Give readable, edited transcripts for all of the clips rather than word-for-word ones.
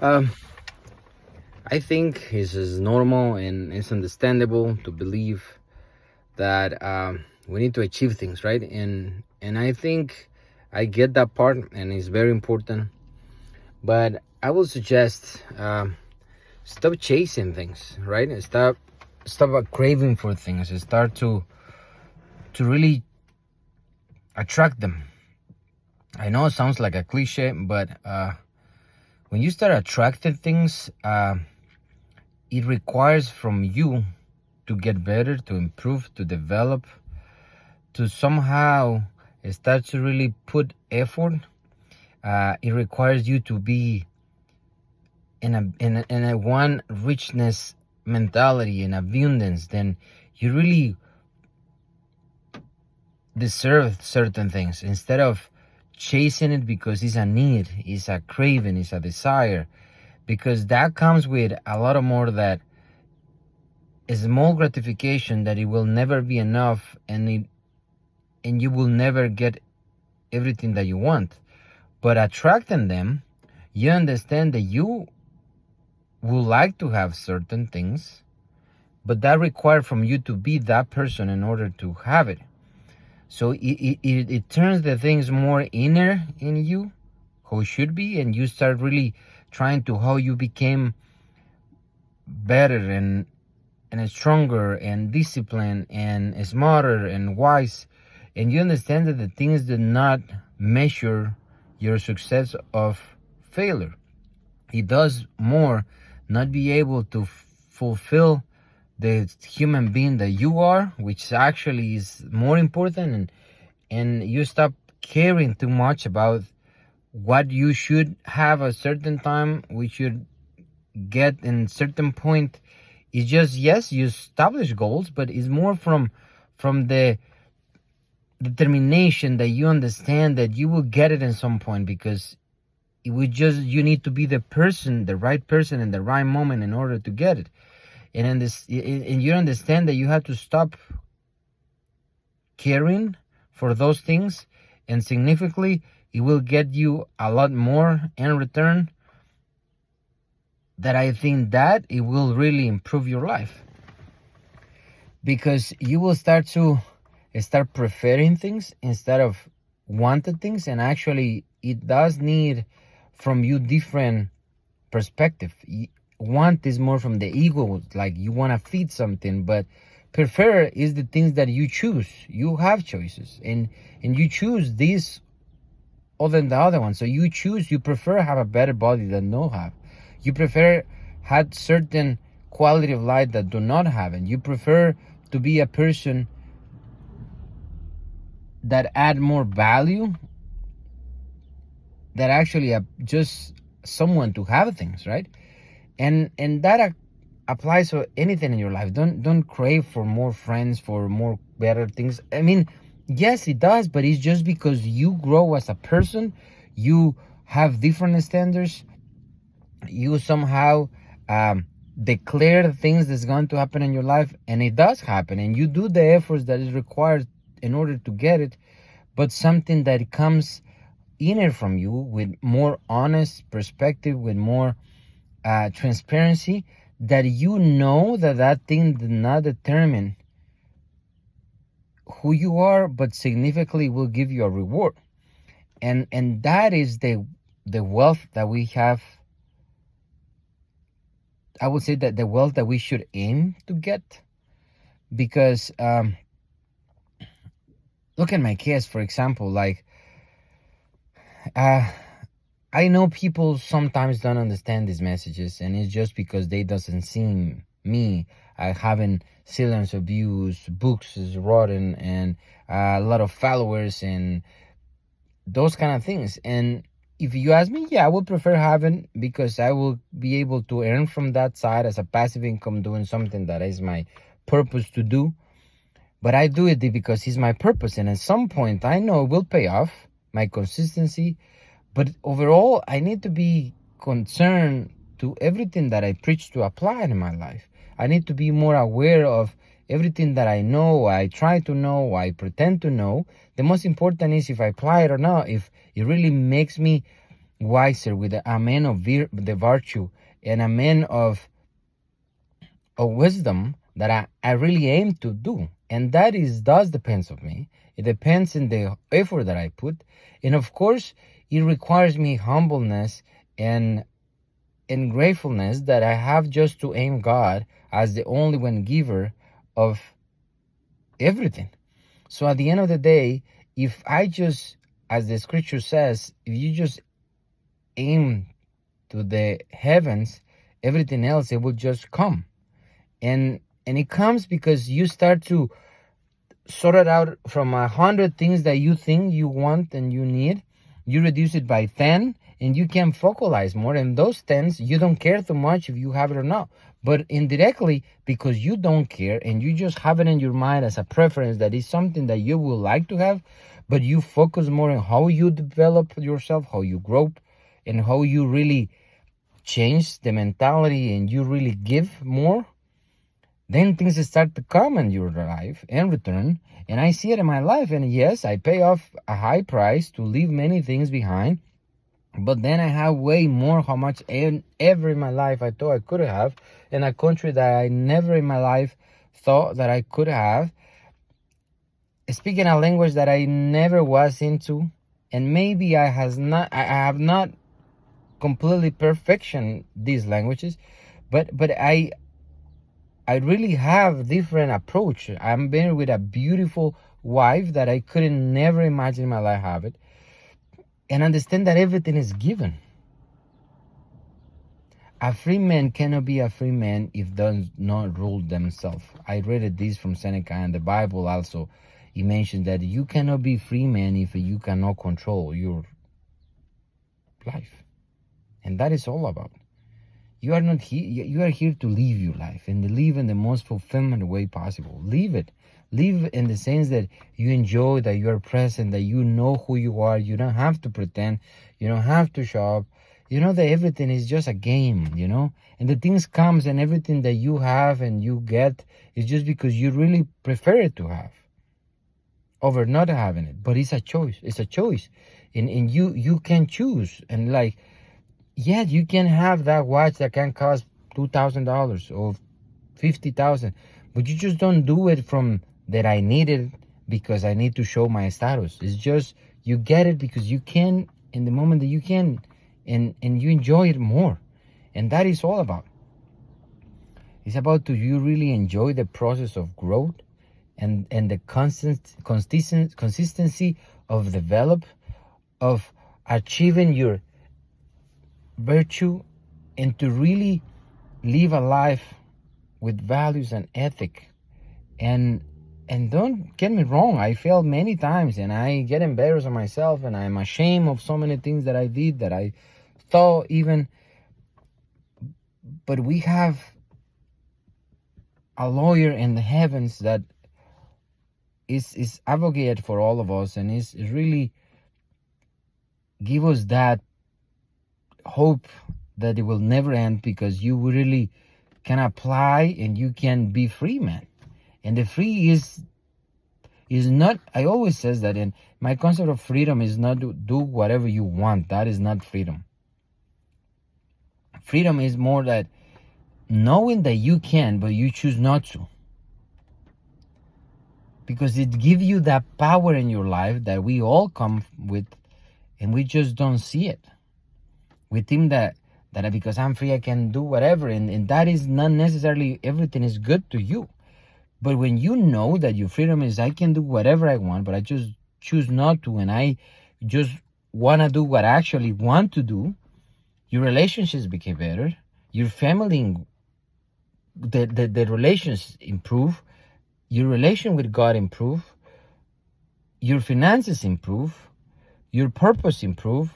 Um, I think it's just normal and it's understandable to believe that we need to achieve things, right? And I think I get that part, and it's very important. But I will suggest stop chasing things, right? And stop craving for things, and start to really attract them. I know it sounds like a cliche, but when you start attracting things, it requires from you to get better, to improve, to develop, to somehow start to really put effort. It requires you to be in a one richness mentality and abundance. Then you really deserve certain things instead of chasing it because it's a need, it's a craving, it's a desire, because that comes with a lot of more that a small gratification that it will never be enough, and you will never get everything that you want. But attracting them, you understand that you would like to have certain things, but that requires from you to be that person in order to have it. So it turns the things more inner in you, who should be, and you start really trying to how you became better and stronger and disciplined and smarter and wise. And you understand that the things do not measure your success of failure. It does more not be able to fulfill the human being that you are, which actually is more important, and you stop caring too much about what you should have a certain time, we should get in certain point. It's just, yes, you establish goals, but it's more from the determination that you understand that you will get it in some point, because it would just, you need to be the person, the right person in the right moment in order to get it. And in this, and you understand that you have to stop caring for those things, and significantly it will get you a lot more in return. That I think that it will really improve your life, because you will start preferring things instead of wanted things. And actually it does need from you different perspective. Want is more from the ego, like you want to feed something, but prefer is the things that you choose. You have choices, and you choose this other than the other one. So you choose, you prefer have a better body than no have. You prefer had certain quality of life that do not have, and you prefer to be a person that add more value, that actually just someone to have things, right? And that applies to anything in your life. Don't crave for more friends, for more better things. I mean, yes, it does, but it's just because you grow as a person, you have different standards, you somehow declare the things that's going to happen in your life, and it does happen, and you do the efforts that is required in order to get it. But something that comes inner from you with more honest perspective, with more transparency, that you know that thing did not determine who you are, but significantly will give you a reward. And that is the wealth that we have. I would say that the wealth that we should aim to get, because look at my case, for example. Like I know people sometimes don't understand these messages, and it's just because they doesn't see me having zillions of views, books is written, and a lot of followers and those kind of things. And if you ask me, yeah, I would prefer having, because I will be able to earn from that side as a passive income, doing something that is my purpose to do. But I do it because it's my purpose, and at some point I know it will pay off, my consistency. But overall, I need to be concerned to everything that I preach to apply in my life. I need to be more aware of everything that I know, I try to know, I pretend to know. The most important is if I apply it or not, if it really makes me wiser, with a man of the virtue, and a man of wisdom that I really aim to do. And that does depends on me. It depends on the effort that I put. And of course, it requires me humbleness and gratefulness that I have just to aim God as the only one giver of everything. So at the end of the day, if I just, as the scripture says, if you just aim to the heavens, everything else, it will just come. And it comes because you start to sort it out from 100 things that you think you want and you need. You reduce it by 10 and you can focalize more. And those 10s, you don't care too much if you have it or not. But indirectly, because you don't care and you just have it in your mind as a preference that is something that you would like to have, but you focus more on how you develop yourself, how you grow, and how you really change the mentality and you really give more, then things start to come in your life and return. And I see it in my life. And yes, I pay off a high price to leave many things behind. But then I have way more how much ever in my life I thought I could have, in a country that I never in my life thought that I could have, speaking a language that I never was into. And maybe I have not completely perfection these languages, but I really have different approach. I'm married with a beautiful wife that I couldn't never imagine in my life have it. And understand that everything is given. A free man cannot be a free man if does not rule themselves. I read this from Seneca, and the Bible also. It mentions that you cannot be free man if you cannot control your life. And that is all about. You are not here. You are here to live your life and live in the most fulfillment way possible. Live it. Live in the sense that you enjoy, that you are present, that you know who you are. You don't have to pretend. You don't have to show up. You know that everything is just a game, and the things comes and everything that you have and you get is just because you really prefer it to have over not having it. But it's a choice. It's a choice. And you can choose. And like, yeah, you can have that watch that can cost $2,000 or $50,000, but you just don't do it from that I need it because I need to show my status. It's just you get it because you can in the moment that you can, and you enjoy it more. And that is all about. It's about do you really enjoy the process of growth and the consistency of develop, of achieving your virtue, and to really live a life with values and ethic. And don't get me wrong, I failed many times and I get embarrassed of myself and I'm ashamed of so many things that I did that I thought even. But we have a lawyer in the heavens that is advocate for all of us and is really give us that hope that it will never end, because you really can apply and you can be free, man. And the free is not, I always says that in my concept of freedom is not to do whatever you want. That is not freedom. Freedom is more that knowing that you can, but you choose not to. Because it gives you that power in your life that we all come with, and we just don't see it. We think that because I'm free, I can do whatever. And that is not necessarily everything is good to you. But when you know that your freedom is, I can do whatever I want, but I just choose not to, and I just want to do what I actually want to do, your relationships become better, your family, the relations improve, your relation with God improve, your finances improve, your purpose improve,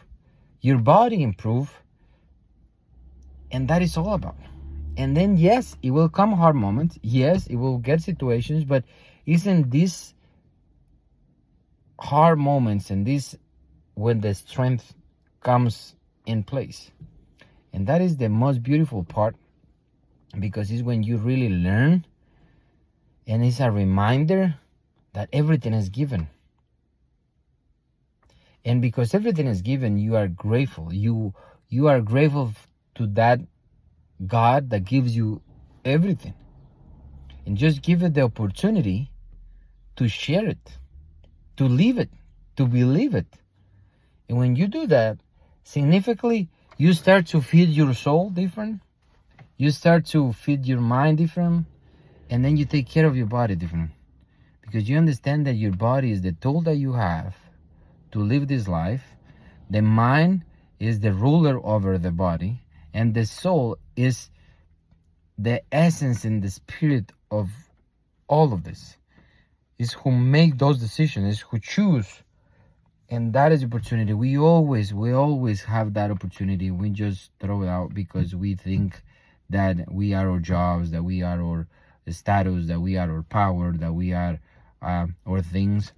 your body improve, and that is all about. And then yes, it will come hard moments. Yes, it will get situations, but isn't this hard moments and this when the strength comes in place? And that is the most beautiful part, because it's when you really learn, and it's a reminder that everything is given. And because everything is given, you are grateful. You are grateful to that God that gives you everything. And just give it the opportunity to share it, to live it, to believe it. And when you do that, significantly, you start to feed your soul different. You start to feed your mind different. And then you take care of your body different. Because you understand that your body is the tool that you have to live this life. The mind is the ruler over the body. And the soul is the essence and the spirit of all of this. Is who make those decisions, is who choose. And that is the opportunity. We always have that opportunity. We just throw it out because we think that we are our jobs, that we are our status, that we are our power, that we are our things.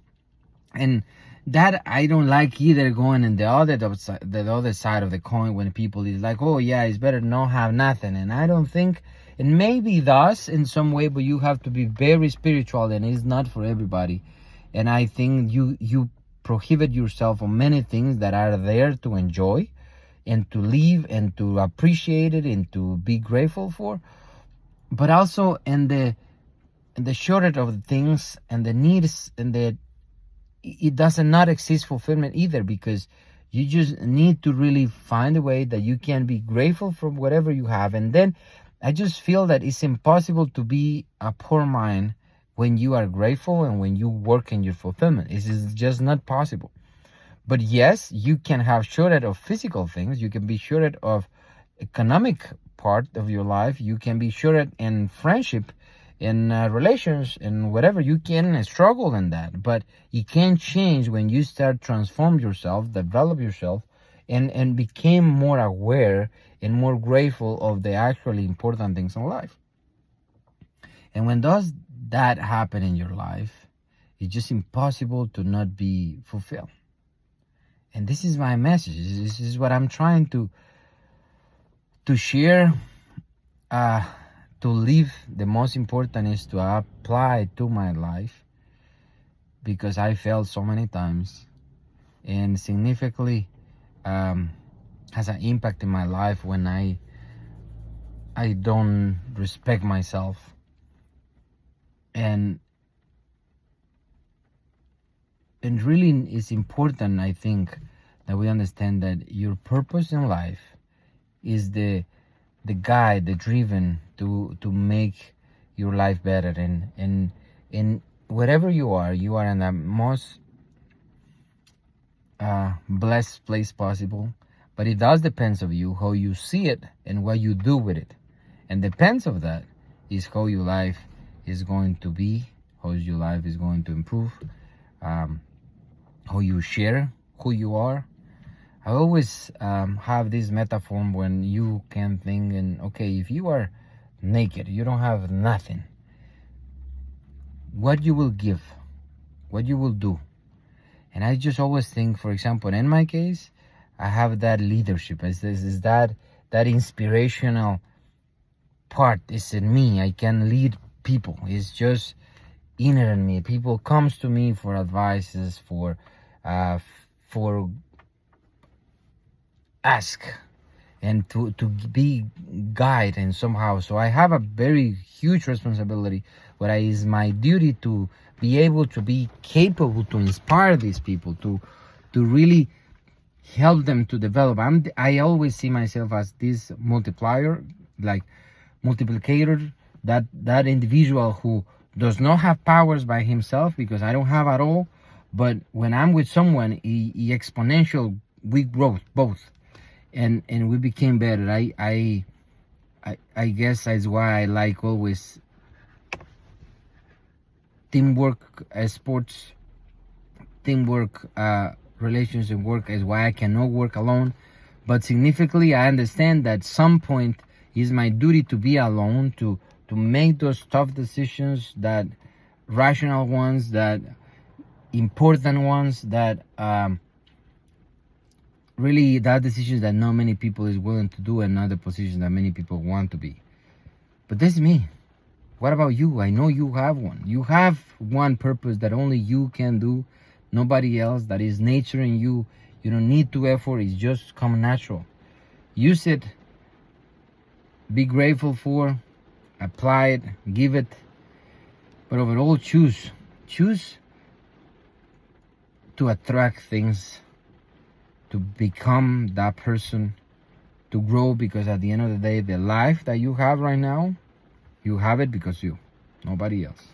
And that I don't like either, going in the other side of the coin, when people is like, oh yeah, it's better not have nothing. And I don't think, and maybe thus in some way, but you have to be very spiritual, and it's not for everybody. And I think you prohibit yourself from many things that are there to enjoy and to live and to appreciate it and to be grateful for. But also in the shortage of the things and the needs, and it does not exist fulfillment either, because you just need to really find a way that you can be grateful for whatever you have. And then I just feel that it's impossible to be a poor mind when you are grateful and when you work in your fulfillment. It is just not possible. But yes, you can have shortage of physical things. You can be shortage of economic part of your life. You can be shortage in friendship, in relations, and whatever. You can struggle in that, but it can change when you start transform yourself, develop yourself, and become more aware and more grateful of the actually important things in life. And when does that happen in your life, it's just impossible to not be fulfilled. And this is my message. This is what I'm trying to share. To live, the most important is to apply to my life, because I failed so many times, and significantly has an impact in my life when I don't respect myself. And really it's important, I think, that we understand that your purpose in life is the guide, the driven to make your life better. And wherever you are in the most blessed place possible. But it does depends of you, how you see it and what you do with it. And depends of that is how your life is going to be, how your life is going to improve, how you share who you are. I always have this metaphor when you can think, and okay, if you are naked, you don't have nothing, what you will give, what you will do. And I just always think, for example, in my case, I have that leadership. Is that inspirational part is in me. I can lead people. It's just inner in me. People comes to me for advices, for ask, and to be guide and somehow. So I have a very huge responsibility, but it is my duty to be able to be capable to inspire these people, to really help them to develop. I always see myself as this multiplier, like multiplicator, that individual who does not have powers by himself, because I don't have at all. But when I'm with someone, he exponential, we grow both, and we became better. I guess that's why I like always teamwork, sports, teamwork, relationship work, is why I cannot work alone. But significantly, I understand that some point is my duty to be alone, to make those tough decisions, that rational ones, that important ones, that really that decisions that not many people is willing to do, and not the positions that many people want to be. But this is me. What about you? I know you have one. You have one purpose that only you can do, nobody else. That is nature in you. You don't need to effort. It's just come natural. Use it. Be grateful for. Apply it. Give it. But overall, choose to attract things, to become that person, to grow, because at the end of the day, the life that you have right now, you have it because you, nobody else.